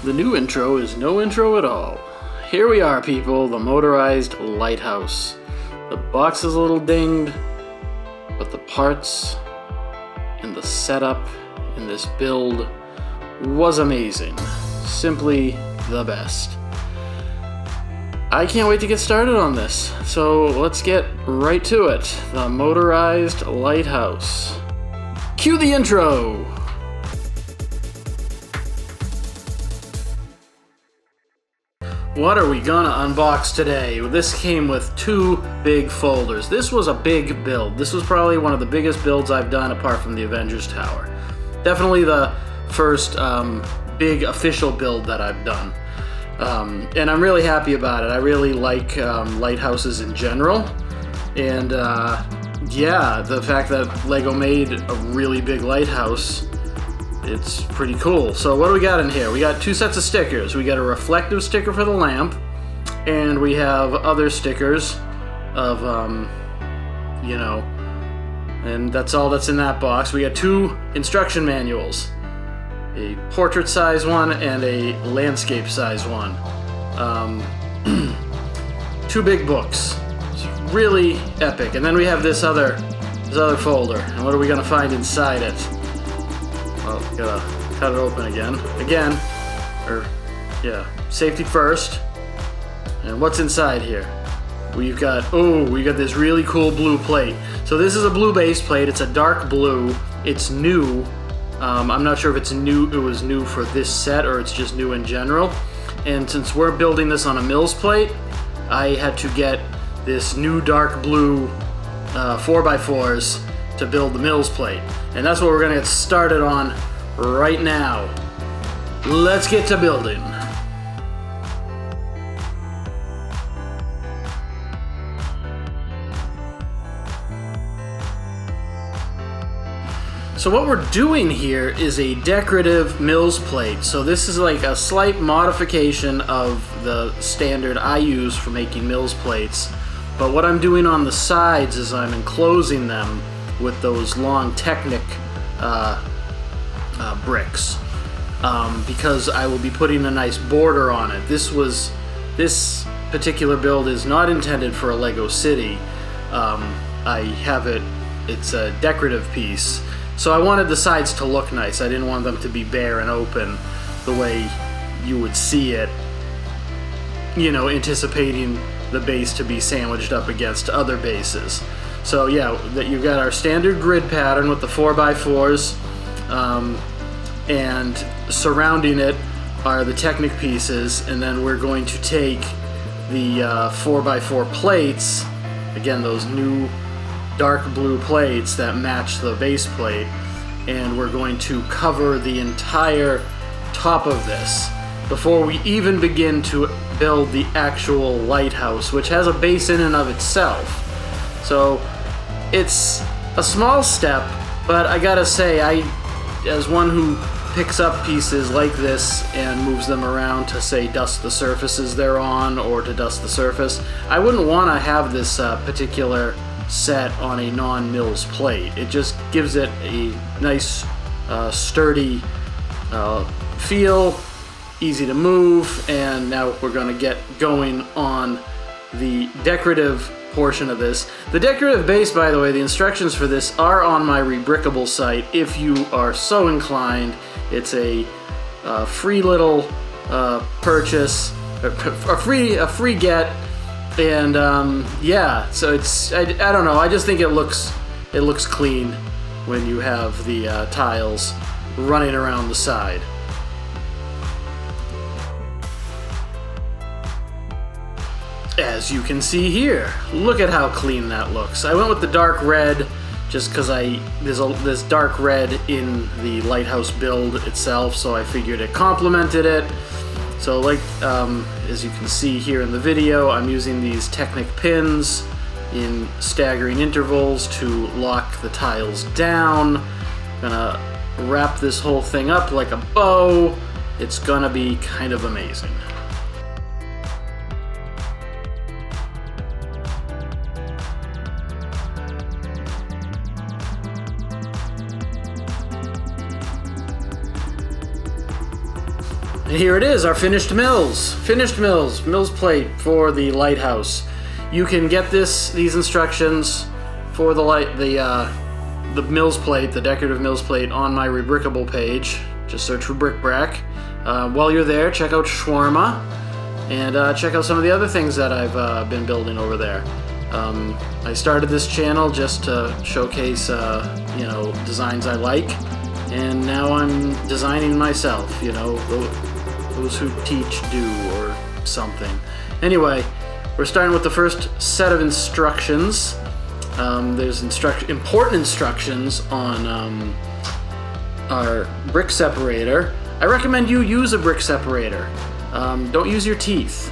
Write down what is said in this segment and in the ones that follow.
The new intro is no intro at all. Here we are, people, the Motorized Lighthouse. The box is a little dinged, but the parts and the setup in this build was amazing. Simply the best. I can't wait to get started on this, so let's get right to it. The Motorized Lighthouse. Cue the intro! What are we gonna unbox today? This came with two big folders. This was a big build. This was probably one of the biggest builds I've done apart from the Avengers Tower. Definitely the first big official build that I've done. And I'm really happy about it. I really like lighthouses in general. And yeah, the fact that LEGO made a really big lighthouse, it's pretty cool. So what do we got in here? We got two sets of stickers. We got a reflective sticker for the lamp, and we have other stickers of, and that's all that's in that box. We got two instruction manuals, a portrait size one and a landscape size one. Two big books. It's really epic. And then we have this other folder. And what are we gonna find inside it? Well, gotta cut it open again. Safety first. And what's inside here? We've got this really cool blue plate. So this is a blue base plate. It's a dark blue. It's new. I'm not sure if it's new. It was new for this set or it's just new in general. And since we're building this on a Mills plate, I had to get this new dark blue 4x4s to build the Mills plate. And that's what we're gonna get started on right now. Let's get to building. So what we're doing here is a decorative Mills plate. So this is like a slight modification of the standard I use for making Mills plates. But what I'm doing on the sides is I'm enclosing them with those long Technic bricks because I will be putting a nice border on it. This particular build is not intended for a Lego city. It's a decorative piece. So I wanted the sides to look nice. I didn't want them to be bare and open the way you would see it, anticipating the base to be sandwiched up against other bases. So yeah, you've got our standard grid pattern with the 4x4s, and surrounding it are the Technic pieces, and then we're going to take the 4x4 plates, again those new dark blue plates that match the base plate, and we're going to cover the entire top of this before we even begin to build the actual lighthouse, which has a base in and of itself. So it's a small step, but I gotta say, as one who picks up pieces like this and moves them around to, say, dust the surfaces they're on or to dust the surface, I wouldn't want to have this particular set on a non-Mills plate. It just gives it a nice sturdy feel, easy to move. And now we're going to get going on the decorative portion of this. The decorative base, by the way, the instructions for this are on my Rebrickable site if you are so inclined. It's a free little purchase, a free get. And yeah, so I don't know. I just think it looks clean when you have the tiles running around the side. As you can see here, look at how clean that looks. I went with the dark red just because there's this dark red in the lighthouse build itself, so I figured it complemented it. So as you can see here in the video, I'm using these Technic pins in staggering intervals to lock the tiles down. Gonna wrap this whole thing up like a bow. It's gonna be kind of amazing. And here it is, our finished mills. Finished mills plate for the lighthouse. You can get these instructions for the mills plate, the decorative mills plate, on my Rebrickable page. Just search for Brick-Brack. While you're there, check out Shawarma, and check out some of the other things that I've been building over there. I started this channel just to showcase, designs I like, and now I'm designing myself, those who teach do or something. Anyway, we're starting with the first set of instructions. There's important instructions on our brick separator. I recommend you use a brick separator. Don't use your teeth.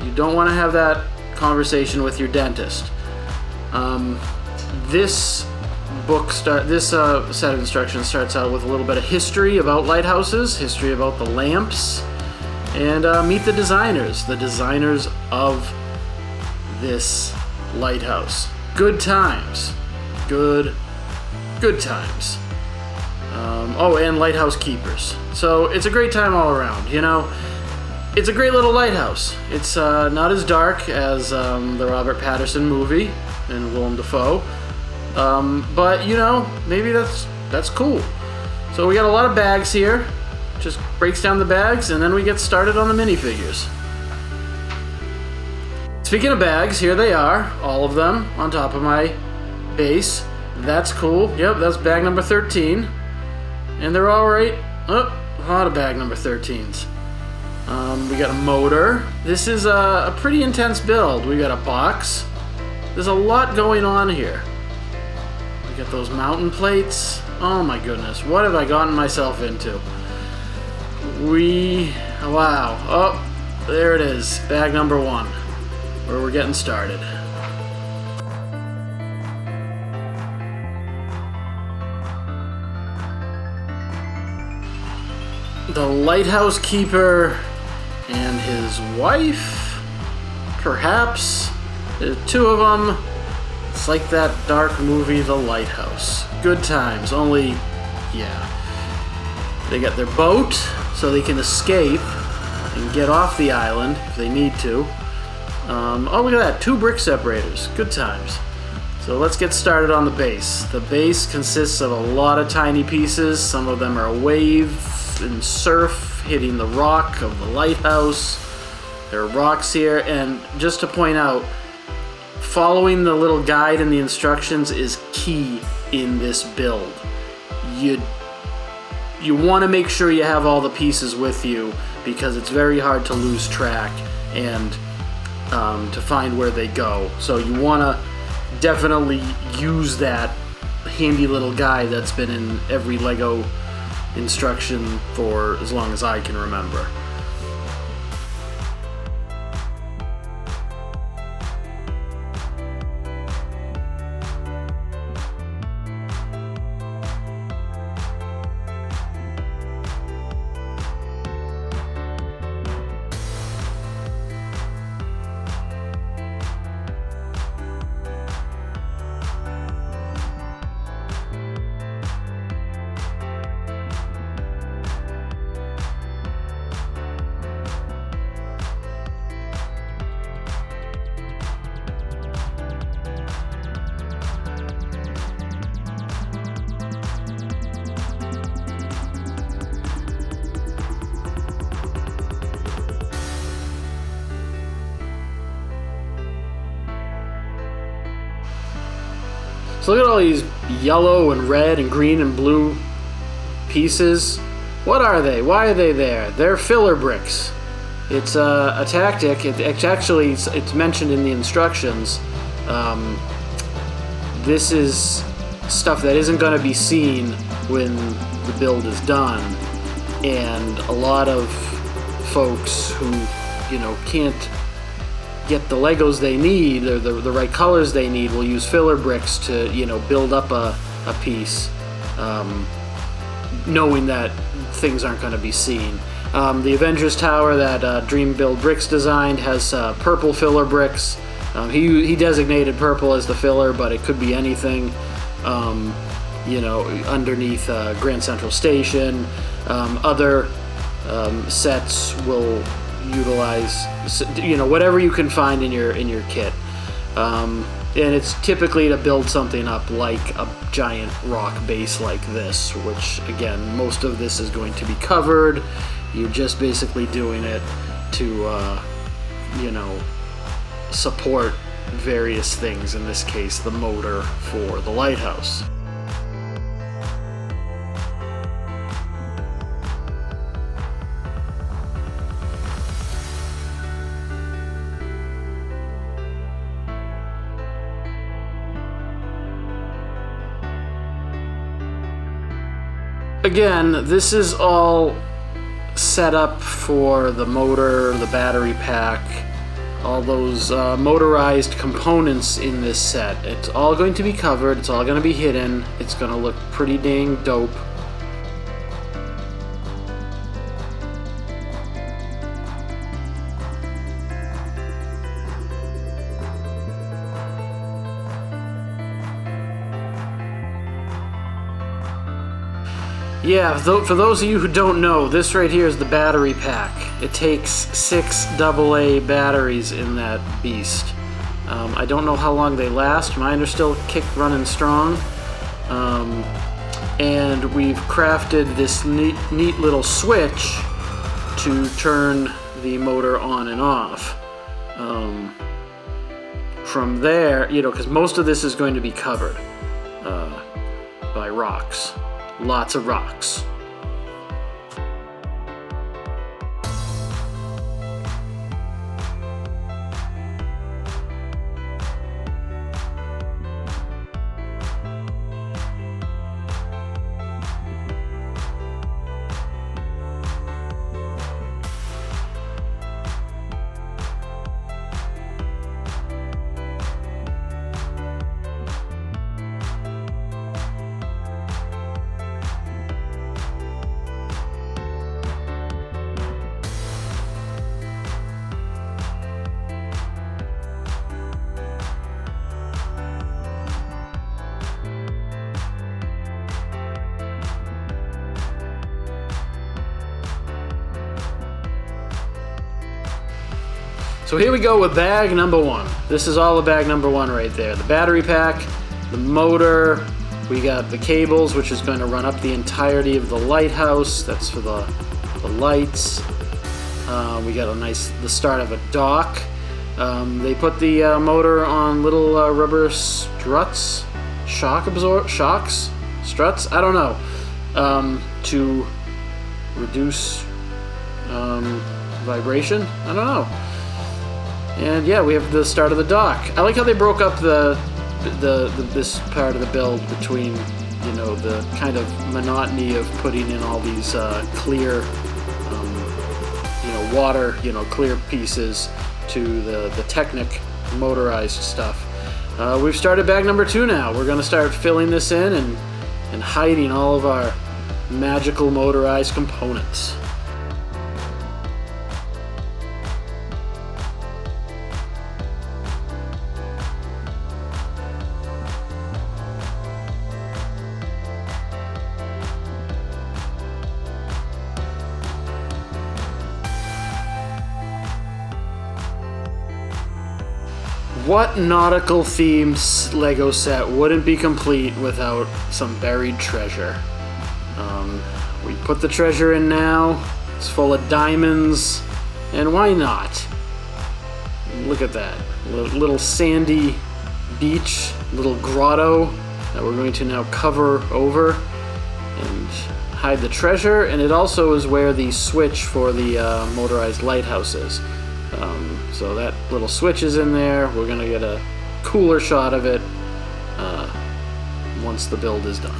You don't want to have that conversation with your dentist. This set of instructions starts out with a little bit of history about lighthouses, history about the lamps, and meet the designers of this lighthouse. Good times. Good times. And lighthouse keepers. So it's a great time all around, It's a great little lighthouse. It's not as dark as the Robert Pattinson movie and Willem Dafoe. But, maybe that's cool. So we got a lot of bags here. Just breaks down the bags, and then we get started on the minifigures. Speaking of bags, here they are, all of them on top of my base. That's cool. Yep, that's bag number 13. And they're all right. Oh, a lot of bag number 13s. We got a motor. This is a pretty intense build. We got a box. There's a lot going on here. We got those mountain plates. Oh my goodness, what have I gotten myself into? Wow. Oh, there it is, bag number 1, where we're getting started. The lighthouse keeper and his wife, perhaps. There's 2 of them. It's like that dark movie, The Lighthouse. Good times, only, they got their boat so they can escape and get off the island if they need to. Oh, look at that, 2 brick separators. Good times. So let's get started on the base. The base consists of a lot of tiny pieces. Some of them are wave and surf hitting the rock of the lighthouse. There are rocks here, and just to point out, following the little guide and the instructions is key in this build. You want to make sure you have all the pieces with you, because it's very hard to lose track and to find where they go. So you want to definitely use that handy little guide that's been in every Lego instruction for as long as I can remember. So look at all these yellow and red and green and blue pieces. What are they? Why are they there? They're filler bricks. It's a tactic. It's mentioned in the instructions. This is stuff that isn't going to be seen when the build is done, and a lot of folks who can't get the Legos they need or the right colors they need will use filler bricks to build up a piece, knowing that things aren't going to be seen. The Avengers Tower that Dream Build Bricks designed has purple filler bricks. He designated purple as the filler, but it could be anything. Underneath Grand Central Station. Other sets will utilize, whatever you can find in your kit. And it's typically to build something up like a giant rock base like this, which again, most of this is going to be covered. You're just basically doing it to, support various things, in this case, the motor for the lighthouse. Again, this is all set up for the motor, the battery pack, all those motorized components in this set. It's all going to be covered, it's all going to be hidden, it's going to look pretty dang dope. Yeah, for those of you who don't know, this right here is the battery pack. It takes 6 AA batteries in that beast. I don't know how long they last. Mine are still running strong. And we've crafted this neat little switch to turn the motor on and off. From there, because most of this is going to be covered by rocks. Lots of rocks. So here we go with bag number 1. This is all of bag number 1 right there. The battery pack, the motor, we got the cables, which is going to run up the entirety of the lighthouse. That's for the lights. We got the start of a dock. They put the motor on little rubber struts, struts, I don't know, to reduce vibration, I don't know. And yeah, we have the start of the dock. I like how they broke up this part of the build between, the kind of monotony of putting in all these clear, water, clear pieces to the Technic motorized stuff. We've started bag number 2 now. We're going to start filling this in and hiding all of our magical motorized components. What nautical themed Lego set wouldn't be complete without some buried treasure? We put the treasure in now. It's full of diamonds, and why not? Look at that. Little sandy beach, little grotto that we're going to now cover over and hide the treasure, and it also is where the switch for the motorized lighthouse is. So that little switch is in there. We're going to get a cooler shot of it once the build is done.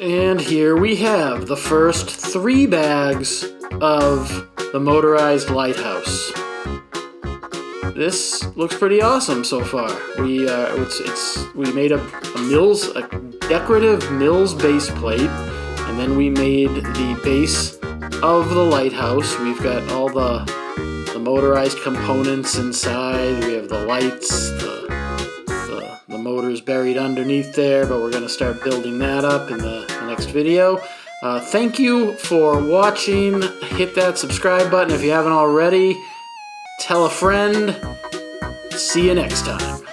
And here we have the first 3 bags of the Motorized Lighthouse. This looks pretty awesome so far. We made a decorative Mills base plate, and then we made the base of the lighthouse. We've got all the motorized components inside. We have the lights, the motors buried underneath there, but we're going to start building that up in the next video. Thank you for watching. Hit that subscribe button if you haven't already. Tell a friend. See you next time.